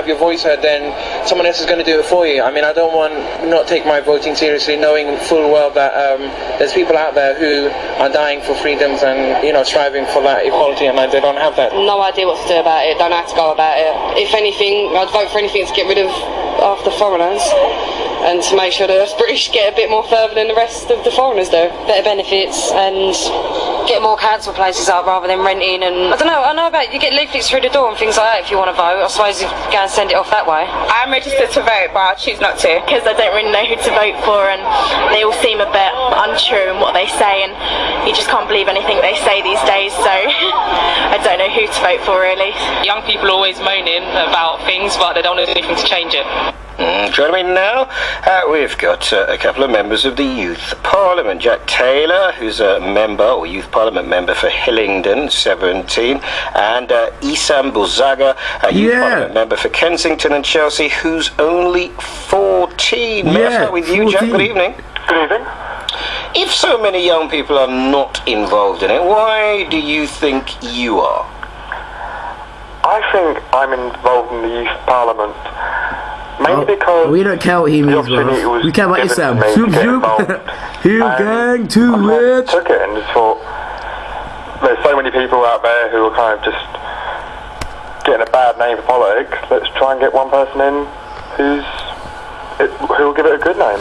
have your voice heard, then someone else is going to do it for you. I mean, I don't want not take my voting seriously, knowing full well that there's people out there who are dying for freedoms and, you know, striving for that equality, and they don't have that. No idea what to do about it, don't know how to go about it. If anything, I'd vote for anything to get rid of half the foreigners and to make sure that us British get a bit more further than the rest of the foreigners do. Better benefits and get more council places up rather than renting, and I know about, you get leaflets through the door and things like that if you want to vote. I suppose you go and send it off that way. I'm registered to vote, but I choose not to because I don't really know who to vote for, and they all seem a bit untrue in what they say, and you just can't believe anything they say these days, so I don't know who to vote for really. Young people are always moaning about things, but they don't do anything to change it. Joining me now, we've got a couple of members of the Youth Parliament. Jack Taylor, who's a member, or Youth Parliament member for Hillingdon, 17, and Isam Bouzaghar, a Youth Parliament member for Kensington and Chelsea, who's only 14. May I start with you, 14. Jack? Good evening. Good evening. If so many young people are not involved in it, why do you think you are? I think I'm involved in the Youth Parliament mainly because we don't care what he means, bro. We care about Isam. Zoop, zoop. He'll gang to it. I took it and just thought, there's so many people out there who are kind of just getting a bad name for politics. Let's try and get one person in who'll give it a good name.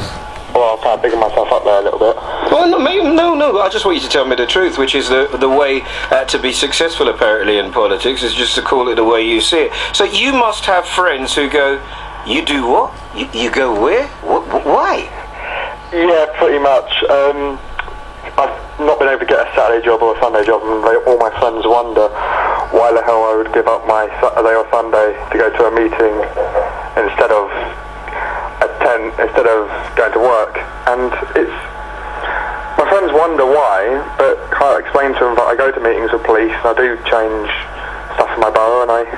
Well, I'm kind of bigging myself up there a little bit. Well, no. I just want you to tell me the truth, which is the way to be successful, apparently, in politics, is just to call it the way you see it. So you must have friends who go, you do what? You go where? Why? Yeah, pretty much. I've not been able to get a Saturday job or a Sunday job, and all my friends wonder why the hell I would give up my Saturday or Sunday to go to a meeting instead of going to work. And my friends wonder why, but can't explain to them that I go to meetings with police and I do change stuff in my borough and I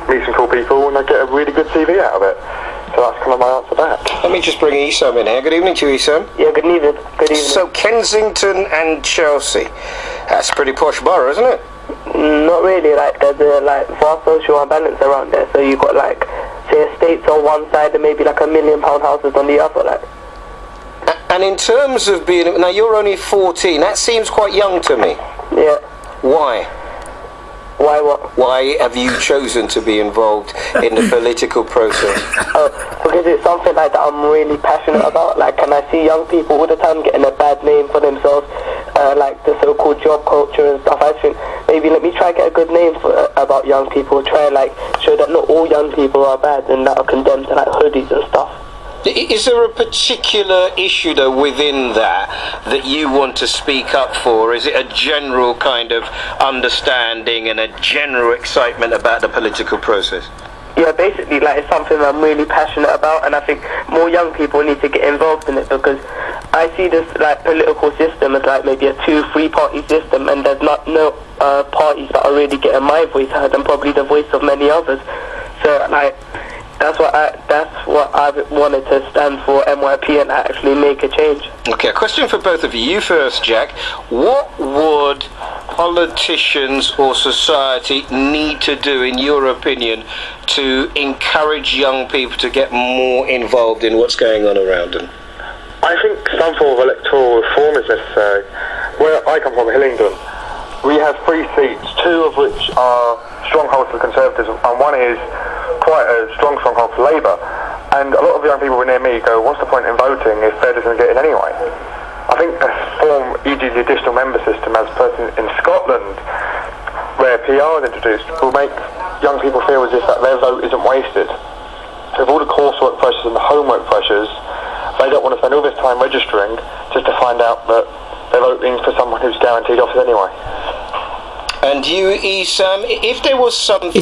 meet some cool people and I get a really good CV out of it. So that's kind of my answer back. Let me just bring Isam in here. Good evening to you, Isam. Yeah, good evening. Good evening. So Kensington and Chelsea, that's a pretty posh borough, isn't it? Not really. Like there's a vast social imbalance around there. So you got like say estates on one side and maybe like £1 million houses on the other. Like. And in terms of being, now you're only 14. That seems quite young to me. Yeah. Why? Why what? Why have you chosen to be involved in the political process? Because it's something like that I'm really passionate about. Like, and I see young people all the time getting a bad name for themselves, like the so-called job culture and stuff. I think maybe let me try and get a good name about young people. Try and like show that not all young people are bad and that are condemned to like hoodies and stuff. Is there a particular issue, though, within that you want to speak up for? Is it a general kind of understanding and a general excitement about the political process? Yeah, basically, like, it's something I'm really passionate about, and I think more young people need to get involved in it, because I see this, like, political system as, like, maybe a 2-3 party system, and there's no parties that are really getting my voice heard, and probably the voice of many others. So, like, that's what I've wanted to stand for, MYP, and actually make a change. Okay, a question for both of you. You first, Jack. What would politicians or society need to do, in your opinion, to encourage young people to get more involved in what's going on around them? I think some form of electoral reform is necessary. Where I come from, Hillingdon, we have 3 seats, 2 of which are strongholds for the Conservatives, and one is quite a strong stronghold for Labour. And a lot of young people near me go, what's the point in voting if they're just going to get in anyway? I think a form, e.g. the additional member system as present in Scotland, where PR is introduced, will make young people feel as if that their vote isn't wasted. So with all the coursework pressures and the homework pressures, they don't want to spend all this time registering just to find out that they're voting for someone who's guaranteed office anyway. And you, Isam, if there was something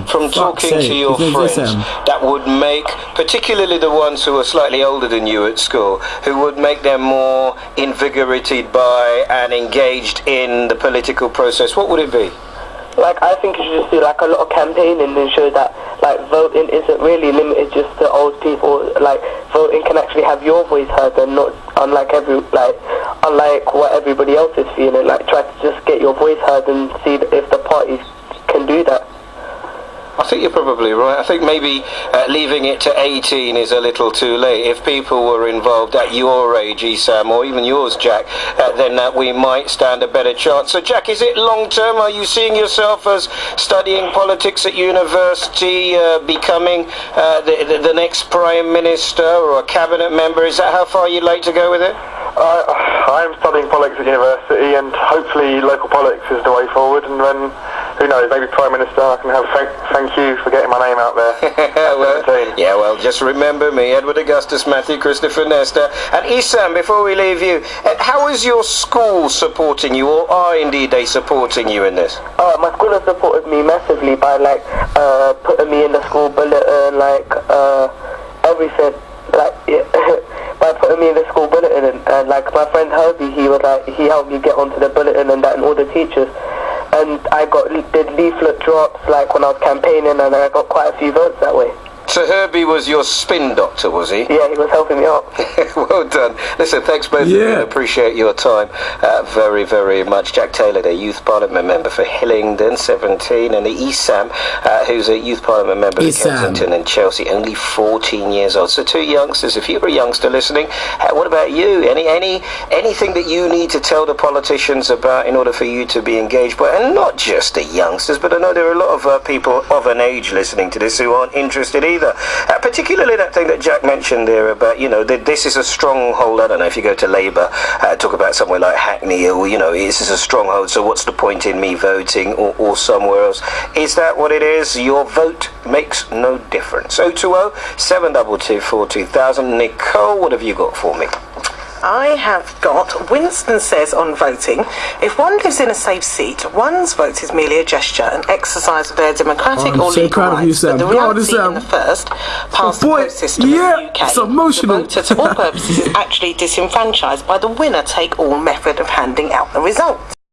from talking to your friends that would make, particularly the ones who are slightly older than you at school, who would make them more invigorated by and engaged in the political process, what would it be? Like, I think you should just do like a lot of campaigning and show that like voting isn't really limited just to old people. Like, voting can actually have your voice heard and not unlike what everybody else is feeling. Like, try to just get your voice heard and see if the parties can do that. I think you're probably right. I think maybe leaving it to 18 is a little too late. If people were involved at your age, Isam, or even yours, Jack, then we might stand a better chance. So, Jack, is it long term? Are you seeing yourself as studying politics at university, becoming the next Prime Minister or a cabinet member? Is that how far you'd like to go with it? I am studying politics at university, and hopefully local politics is the way forward, and then, who knows, maybe Prime Minister, I can have thank you for getting my name out there. well, just remember me, Edward Augustus Matthew Christopher Nestor. And Isam, before we leave you, how is your school supporting you, or are indeed they supporting you in this? My school has supported me massively by putting me in the school bulletin, everything, by putting me in the school bulletin, and my friend Herbie, he helped me get onto the bulletin and that, and all the teachers. And I did leaflet drops when I was campaigning, and I got quite a few votes that way. So Herbie was your spin doctor, was he? Yeah, he was helping me out. Well done. Listen, thanks both of you. I appreciate your time very, very much. Jack Taylor, the Youth Parliament member for Hillingdon, 17, and the Isam, who's a Youth Parliament member for Kensington and Chelsea, only 14 years old. So two youngsters. If you're a youngster listening, what about you? Anything that you need to tell the politicians about in order for you to be engaged? And not just the youngsters, but I know there are a lot of people of an age listening to this who aren't interested either. Particularly that thing that Jack mentioned there about, that this is a stronghold. I don't know if you go to Labour, talk about somewhere like Hackney, or, this is a stronghold, so what's the point in me voting, or somewhere else? Is that what it is? Your vote makes no difference. 020 722 42,000. Nicole, what have you got for me? I have got, Winston says on voting, if one lives in a safe seat, one's vote is merely a gesture, an exercise of their democratic or legal rights. But the reality in the first past the vote system in the UK, the voter to all purposes is actually disenfranchised by the winner-take-all method of handing out the result.